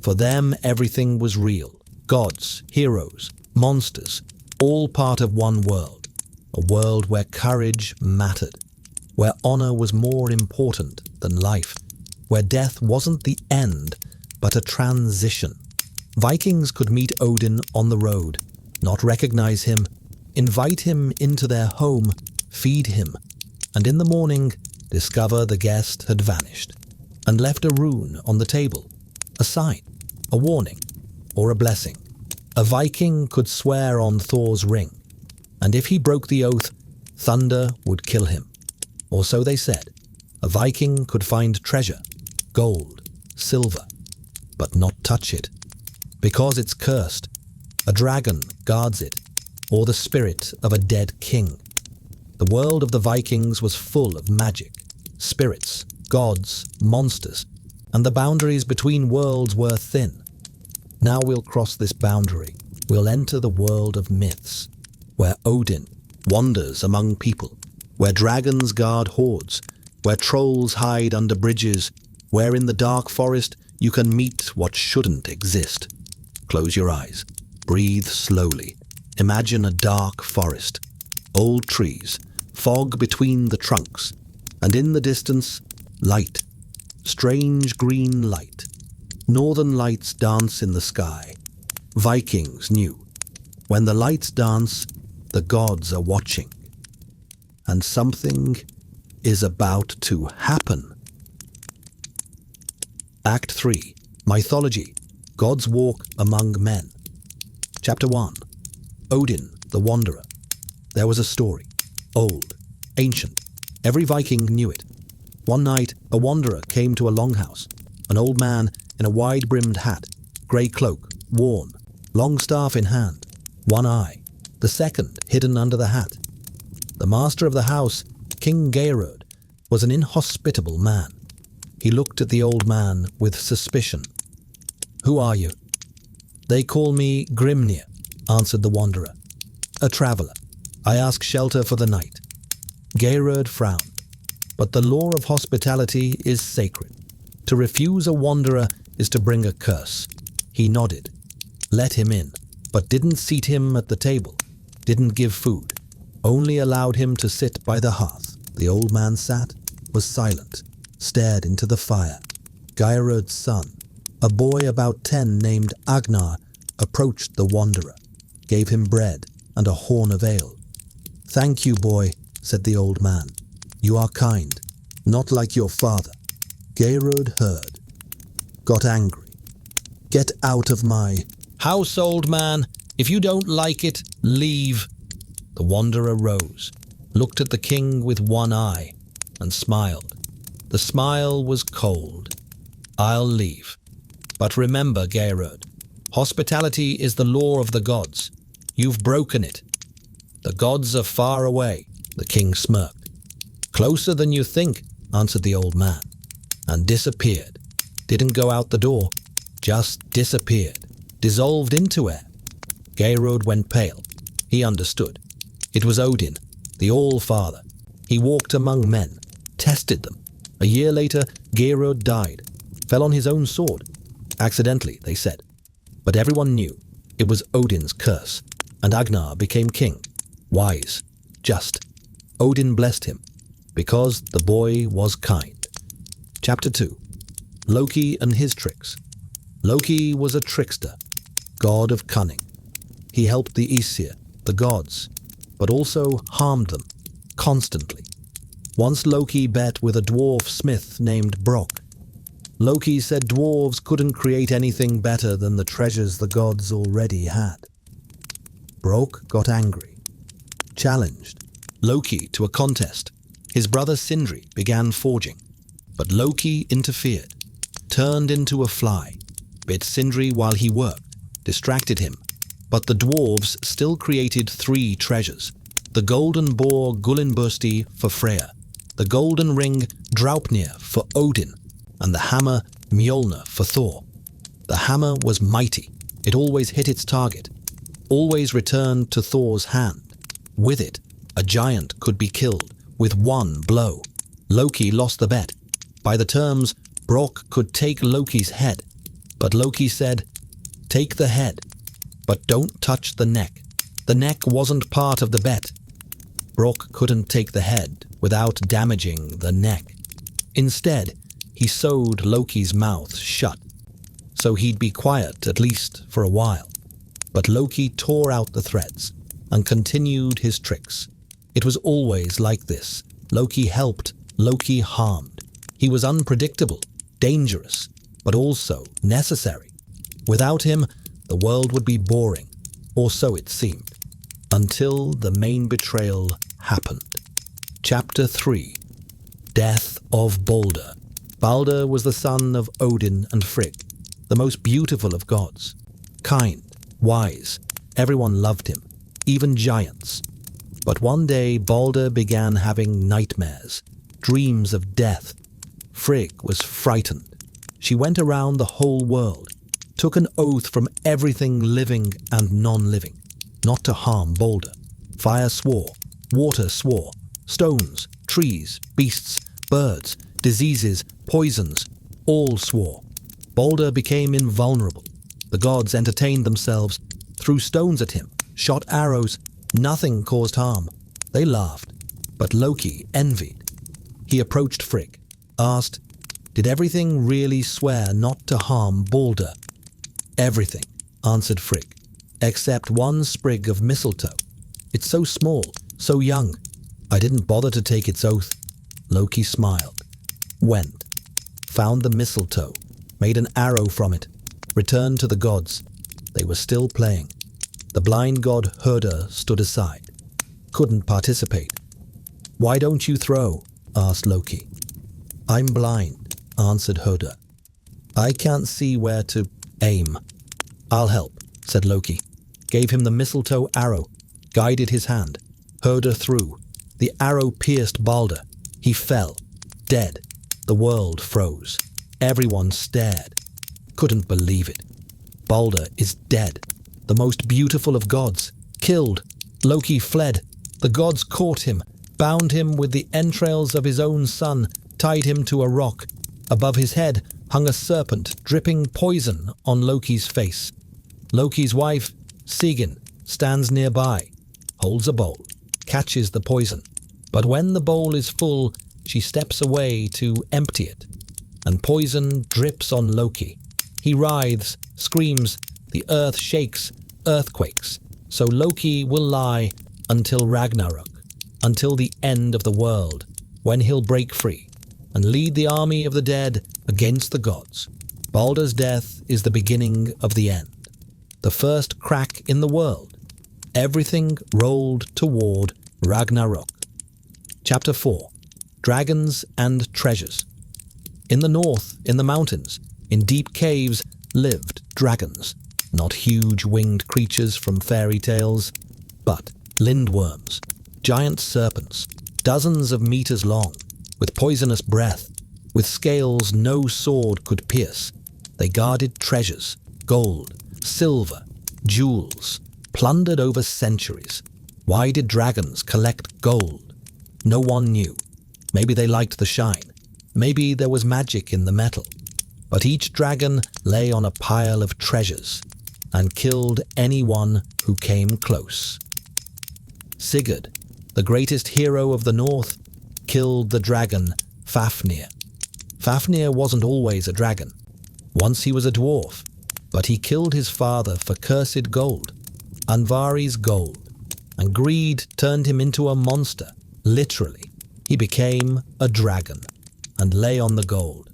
For them, everything was real. Gods, heroes, monsters, all part of one world. A world where courage mattered, where honor was more important than life, where death wasn't the end, but a transition. Vikings could meet Odin on the road, not recognize him, invite him into their home, feed him, and in the morning discover the guest had vanished and left a rune on the table, a sign, a warning, or a blessing. A Viking could swear on Thor's ring, and if he broke the oath, thunder would kill him. Or so they said. A Viking could find treasure, gold, silver, but not touch it, because it's cursed. A dragon guards it, or the spirit of a dead king. The world of the Vikings was full of magic, spirits, gods, monsters, and the boundaries between worlds were thin. Now we'll cross this boundary. We'll enter the world of myths, where Odin wanders among people, where dragons guard hordes, where trolls hide under bridges, where in the dark forest you can meet what shouldn't exist. Close your eyes. Breathe slowly. Imagine a dark forest, old trees, fog between the trunks, and in the distance, light, strange green light. Northern lights dance in the sky. Vikings knew. When the lights dance, the gods are watching. And something is about to happen. Act 3. Mythology. God's Walk Among Men. Chapter 1. Odin, the Wanderer. There was a story. Old. Ancient. Every Viking knew it. One night, a wanderer came to a longhouse. An old man in a wide-brimmed hat, grey cloak, worn, long staff in hand, one eye, the second hidden under the hat. The master of the house, King Geirröd, was an inhospitable man. He looked at the old man with suspicion. "Who are you?" "They call me Grimnir," answered the wanderer. "A traveller. I ask shelter for the night." Geirröd frowned. But the law of hospitality is sacred. To refuse a wanderer is to bring a curse. He nodded, let him in, but didn't seat him at the table, didn't give food, only allowed him to sit by the hearth. The old man sat, was silent, stared into the fire. Geirröd's son, a boy about 10 named Ragnar, approached the wanderer, gave him bread and a horn of ale. "Thank you, boy," said the old man. "You are kind, not like your father." Geirröd heard, got angry. "Get out of my house, old man. If you don't like it, leave." The wanderer rose, looked at the king with one eye, and smiled. The smile was cold. "I'll leave. But remember, Geirröd, hospitality is the law of the gods. You've broken it." "The gods are far away," the king smirked. "Closer than you think," answered the old man, and disappeared. Didn't go out the door, just disappeared, dissolved into air. Geirröd went pale. He understood. It was Odin, the All-Father. He walked among men, tested them. A year later, Geirröd died, fell on his own sword. Accidentally, they said. But everyone knew it was Odin's curse, and Ragnar became king, wise, just. Odin blessed him, because the boy was kind. Chapter 2. Loki and his tricks. Loki was a trickster, god of cunning. He helped the Aesir, the gods, but also harmed them, constantly. Once Loki bet with a dwarf smith named Brock. Loki said dwarves couldn't create anything better than the treasures the gods already had. Brock got angry, challenged Loki to a contest. His brother Sindri began forging, but Loki interfered, turned into a fly, bit Sindri while he worked, distracted him. But the dwarves still created 3 treasures: the golden boar Gullinbursti for Freya, the golden ring Draupnir for Odin, and the hammer Mjolnir for Thor. The hammer was mighty. It always hit its target, always returned to Thor's hand. With it, a giant could be killed with one blow. Loki lost the bet. By the terms, Brock could take Loki's head, but Loki said, "Take the head, but don't touch the neck." The neck wasn't part of the bet. Brock couldn't take the head without damaging the neck. Instead, he sewed Loki's mouth shut, so he'd be quiet at least for a while. But Loki tore out the threads and continued his tricks. It was always like this. Loki helped, Loki harmed. He was unpredictable, dangerous, but also necessary. Without him, the world would be boring, or so it seemed, until the main betrayal happened. Chapter 3. Death of Balder. Balder was the son of Odin and Frigg, the most beautiful of gods. Kind, wise, everyone loved him, even giants. But one day Balder began having nightmares, dreams of death. Frigg was frightened. She went around the whole world, took an oath from everything living and non-living, not to harm Balder. Fire swore, water swore, stones, trees, beasts, birds, diseases, poisons, all swore. Balder became invulnerable. The gods entertained themselves, threw stones at him, shot arrows. Nothing caused harm. They laughed, but Loki envied. He approached Frigg, asked, "Did everything really swear not to harm Balder?" "Everything," answered Frigg, "except one sprig of mistletoe. It's so small, so young. I didn't bother to take its oath." Loki smiled, went, found the mistletoe, made an arrow from it, returned to the gods. They were still playing. The blind god Herder stood aside, couldn't participate. "Why don't you throw?" asked Loki. "I'm blind," answered Herder. "I can't see where to aim." "I'll help," said Loki, gave him the mistletoe arrow, guided his hand. Herder threw. The arrow pierced Balder. He fell, dead. The world froze. Everyone stared. Couldn't believe it. Balder is dead. The most beautiful of gods. Killed. Loki fled. The gods caught him, bound him with the entrails of his own son, tied him to a rock. Above his head hung a serpent, dripping poison on Loki's face. Loki's wife, Sigyn, stands nearby, holds a bowl, catches the poison. But when the bowl is full, she steps away to empty it, and poison drips on Loki. He writhes, screams, the earth shakes, earthquakes. So Loki will lie until Ragnarök, until the end of the world, when he'll break free and lead the army of the dead against the gods. Balder's death is the beginning of the end, the first crack in the world. Everything rolled toward Ragnarök. Chapter 4. Dragons and Treasures. In the north, in the mountains, in deep caves, lived dragons, not huge winged creatures from fairy tales, but lindworms, giant serpents, dozens of meters long, with poisonous breath, with scales no sword could pierce. They guarded treasures, gold, silver, jewels, plundered over centuries. Why did dragons collect gold? No one knew. Maybe they liked the shine. Maybe there was magic in the metal. But each dragon lay on a pile of treasures and killed anyone who came close. Sigurd, the greatest hero of the north, killed the dragon Fafnir. Fafnir wasn't always a dragon. Once he was a dwarf, but he killed his father for cursed gold, Andvari's gold, and greed turned him into a monster, literally. He became a dragon and lay on the gold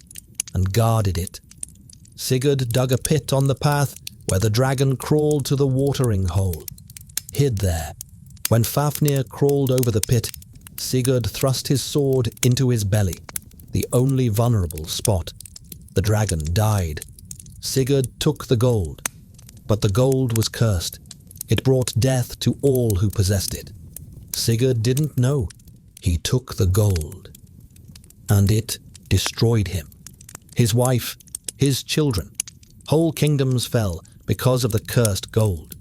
and guarded it. Sigurd dug a pit on the path where the dragon crawled to the watering hole, hid there. When Fafnir crawled over the pit, Sigurd thrust his sword into his belly, the only vulnerable spot. The dragon died. Sigurd took the gold, but the gold was cursed. It brought death to all who possessed it. Sigurd didn't know. He took the gold, and it destroyed him, his wife, his children. Whole kingdoms fell because of the cursed gold.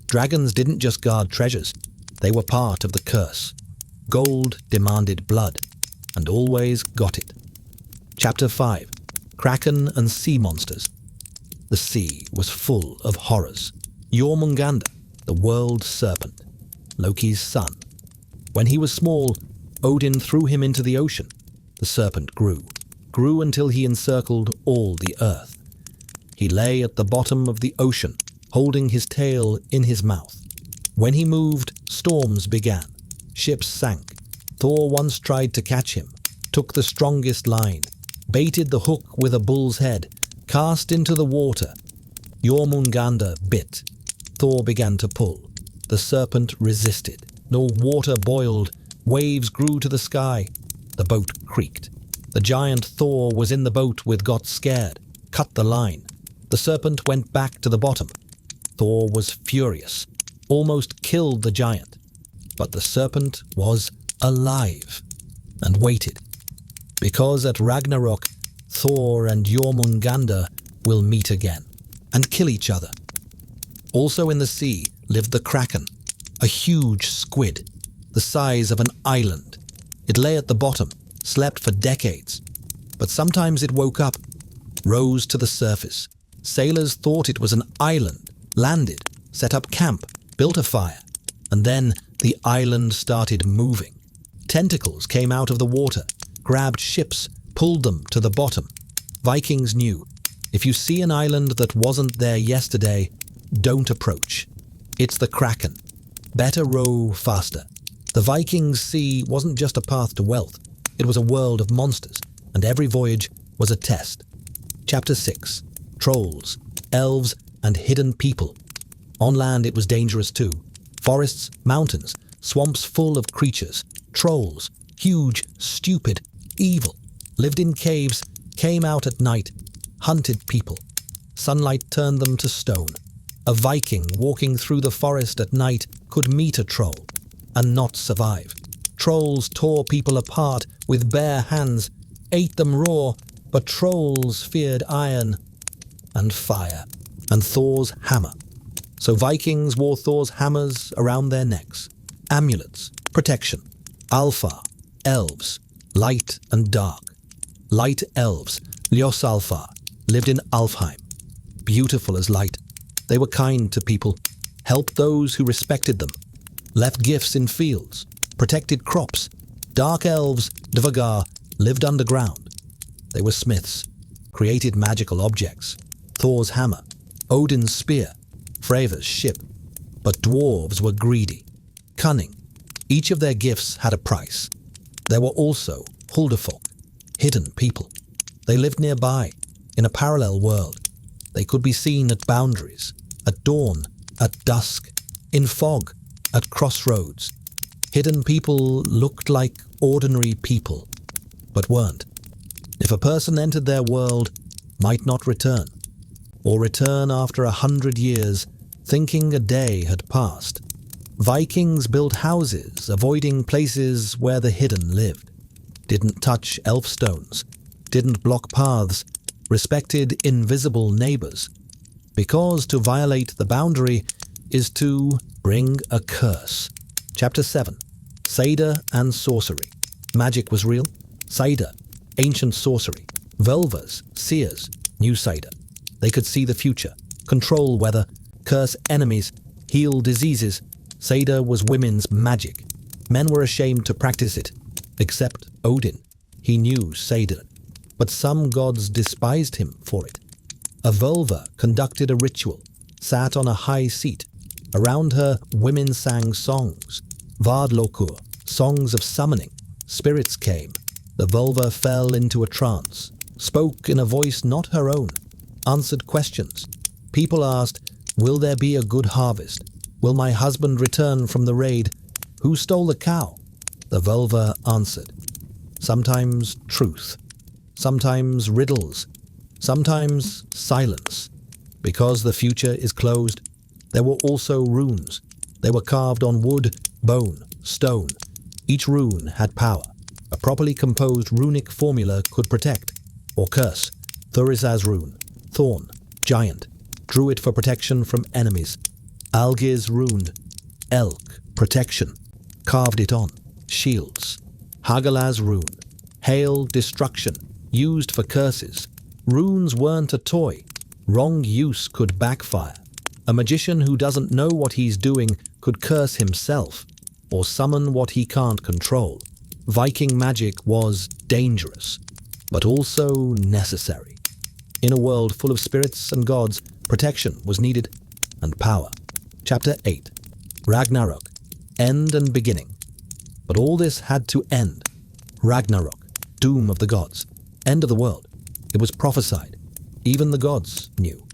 Dragons didn't just guard treasures. They were part of the curse. Gold demanded blood, and always got it. Chapter 5. Kraken and Sea Monsters. The sea was full of horrors. Jormungandr, the world serpent, Loki's son. When he was small, Odin threw him into the ocean. The serpent grew until he encircled all the earth. He lay at the bottom of the ocean, holding his tail in his mouth. When he moved, storms began. Ships sank. Thor once tried to catch him, took the strongest line, baited the hook with a bull's head, cast into the water. Jormungandr bit. Thor began to pull. The serpent resisted. No water boiled. Waves grew to the sky. The boat creaked. The giant Thor was in the boat with got scared, cut the line. The serpent went back to the bottom. Thor was furious, almost killed the giant. But the serpent was alive and waited, because at Ragnarök, Thor and Jormungandr will meet again and kill each other. Also in the sea lived the Kraken, a huge squid, the size of an island. It lay at the bottom, slept for decades, but sometimes it woke up, rose to the surface. Sailors thought it was an island, landed, set up camp, built a fire, and then the island started moving. Tentacles came out of the water, grabbed ships, pulled them to the bottom. Vikings knew, if you see an island that wasn't there yesterday, don't approach. It's the Kraken. Better row faster. The Vikings' sea wasn't just a path to wealth. It was a world of monsters, and every voyage was a test. Chapter 6. Trolls, Elves, and Hidden People. On land it was dangerous too. Forests, mountains, swamps full of creatures. Trolls, huge, stupid, evil, lived in caves, came out at night, hunted people. Sunlight turned them to stone. A Viking walking through the forest at night could meet a troll and not survive. Trolls tore people apart with bare hands, ate them raw, but trolls feared iron and fire and Thor's hammer. So Vikings wore Thor's hammers around their necks. Amulets, protection. Alfar, elves, light and dark. Light elves, Ljosalfar, lived in Alfheim. Beautiful as light, they were kind to people, helped those who respected them, left gifts in fields, protected crops. Dark elves, Dvagar, lived underground. They were smiths, created magical objects. Thor's hammer, Odin's spear, Freyr's ship. But dwarves were greedy, cunning. Each of their gifts had a price. There were also Huldafolk, hidden people. They lived nearby, in a parallel world. They could be seen at boundaries, at dawn, at dusk, in fog, at crossroads. Hidden people looked like ordinary people, but weren't. If a person entered their world, might not return, or return after 100 years, thinking a day had passed. Vikings built houses, avoiding places where the hidden lived. Didn't touch elf stones, didn't block paths, respected invisible neighbors. Because to violate the boundary is to bring a curse. Chapter 7. Satyr and Sorcery. Magic was real. Satyr, ancient sorcery. Völvers, seers, knew Satyr. They could see the future, control weather, curse enemies, heal diseases. Satyr was women's magic. Men were ashamed to practice it, except Odin. He knew Satyr, but some gods despised him for it. A Völva conducted a ritual, sat on a high seat. Around her, women sang songs. Vardlokur, songs of summoning. Spirits came. The Völva fell into a trance, spoke in a voice not her own, answered questions. People asked, "Will there be a good harvest? Will my husband return from the raid? Who stole the cow?" The Völva answered. Sometimes truth, sometimes riddles, sometimes silence. Because the future is closed, there were also runes. They were carved on wood, bone, stone. Each rune had power. A properly composed runic formula could protect or curse. Thurisaz rune, thorn, giant, drew it for protection from enemies. Algiz runed, elk, protection, carved it on, shields. Hagalaz rune, hail, destruction, used for curses. Runes weren't a toy. Wrong use could backfire. A magician who doesn't know what he's doing could curse himself or summon what he can't control. Viking magic was dangerous, but also necessary. In a world full of spirits and gods, protection was needed, and power. Chapter 8. Ragnarök, end and beginning. But all this had to end. Ragnarök, doom of the gods, end of the world. It was prophesied. Even the gods knew.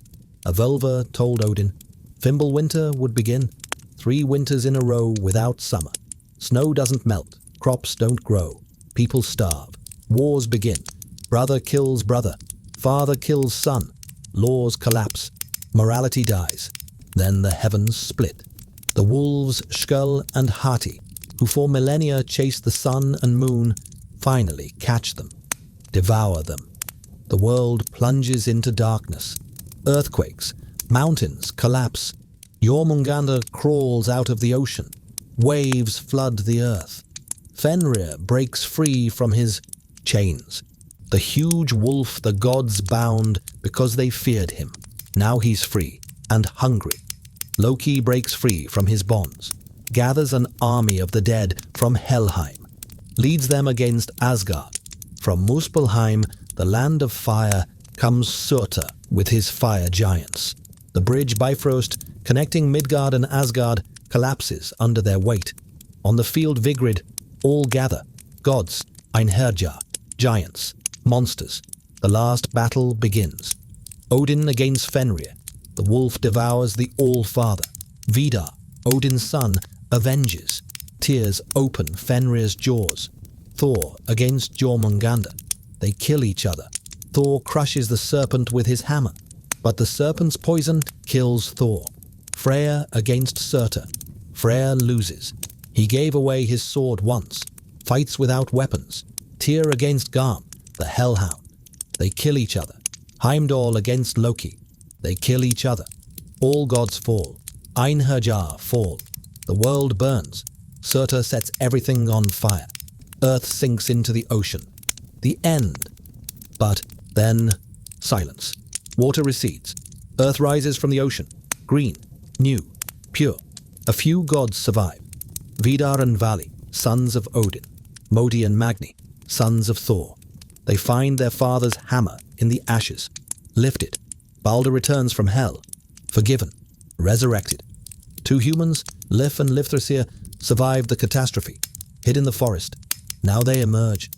A Völva told Odin, Fimbulwinter would begin. 3 winters in a row without summer. Snow doesn't melt. Crops don't grow. People starve. Wars begin. Brother kills brother. Father kills son. Laws collapse. Morality dies. Then the heavens split. The wolves, Skjöll and Hati, who for millennia chased the sun and moon, finally catch them, devour them. The world plunges into darkness. Earthquakes, mountains collapse. Jormungandr crawls out of the ocean. Waves flood the earth. Fenrir breaks free from his chains. The huge wolf the gods bound because they feared him. Now he's free and hungry. Loki breaks free from his bonds, gathers an army of the dead from Helheim, leads them against Asgard. From Muspelheim, the land of fire, comes Surtur with his fire giants. The bridge Bifrost, connecting Midgard and Asgard, collapses under their weight. On the field Vigrid, all gather, gods, Einherjar, giants, monsters. The last battle begins. Odin against Fenrir. The wolf devours the All-Father. Vidar, Odin's son, avenges. Tears open Fenrir's jaws. Thor against Jormungandr. They kill each other. Thor crushes the serpent with his hammer, but the serpent's poison kills Thor. Freyr against Surtur. Freyr loses. He gave away his sword once. Fights without weapons. Tyr against Garm, the hellhound. They kill each other. Heimdall against Loki. They kill each other. All gods fall. Einherjar fall. The world burns. Surtur sets everything on fire. Earth sinks into the ocean. The end. But then, silence. Water recedes. Earth rises from the ocean. Green, new, pure. A few gods survive. Vidar and Vali, sons of Odin. Modi and Magni, sons of Thor. They find their father's hammer in the ashes. Lifted. Balder returns from hell. Forgiven. Resurrected. Two humans, Lif and Lifthrasir, survived the catastrophe. Hid in the forest. Now they emerge.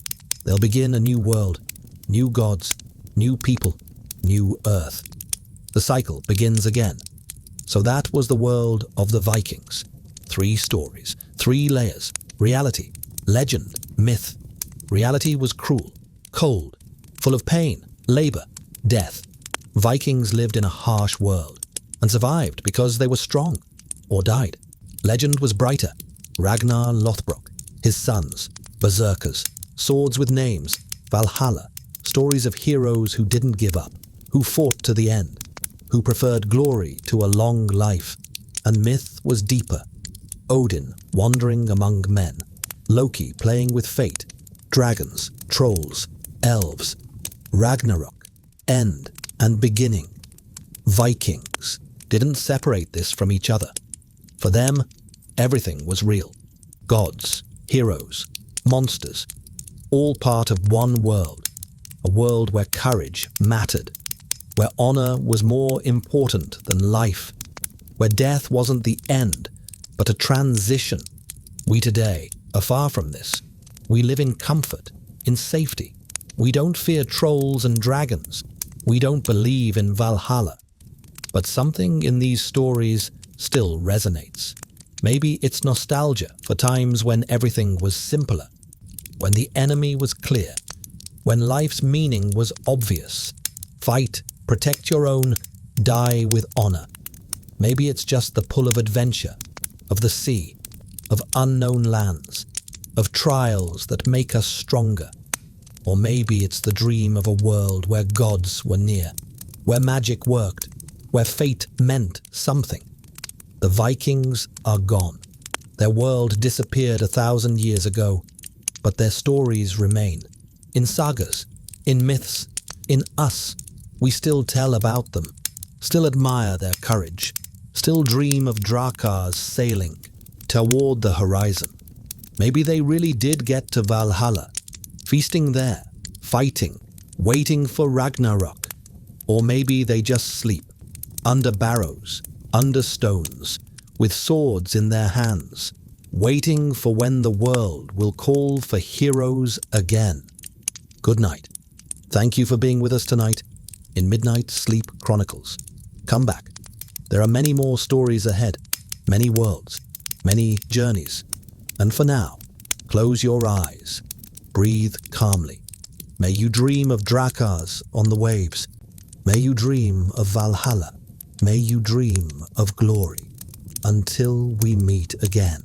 They'll begin a new world. New gods. New people. New earth. The cycle begins again. So that was the world of the Vikings. 3 stories, 3 layers, reality, legend, myth. Reality was cruel, cold, full of pain, labor, death. Vikings lived in a harsh world and survived because they were strong, or died. Legend was brighter. Ragnar Lothbrok, his sons, Berserkers, swords with names, Valhalla, stories of heroes who didn't give up, who fought to the end, who preferred glory to a long life. And myth was deeper. Odin wandering among men, Loki playing with fate, dragons, trolls, elves, Ragnarök, end and beginning. Vikings didn't separate this from each other. For them, everything was real. Gods, heroes, monsters, all part of one world. A world where courage mattered, where honor was more important than life, where death wasn't the end, but a transition. We today are far from this. We live in comfort, in safety. We don't fear trolls and dragons. We don't believe in Valhalla. But something in these stories still resonates. Maybe it's nostalgia for times when everything was simpler, when the enemy was clear, when life's meaning was obvious. Fight, protect your own, die with honor. Maybe it's just the pull of adventure, of the sea, of unknown lands, of trials that make us stronger. Or maybe it's the dream of a world where gods were near, where magic worked, where fate meant something. The Vikings are gone. Their world disappeared 1,000 years ago, but their stories remain. In sagas, in myths, in us, we still tell about them, still admire their courage, still dream of Drakars sailing toward the horizon. Maybe they really did get to Valhalla, feasting there, fighting, waiting for Ragnarök. Or maybe they just sleep, under barrows, under stones, with swords in their hands, waiting for when the world will call for heroes again. Good night. Thank you for being with us tonight in Midnight Sleep Chronicles. Come back. There are many more stories ahead, many worlds, many journeys. And for now, close your eyes, breathe calmly. May you dream of Drakars on the waves. May you dream of Valhalla. May you dream of glory. Until we meet again.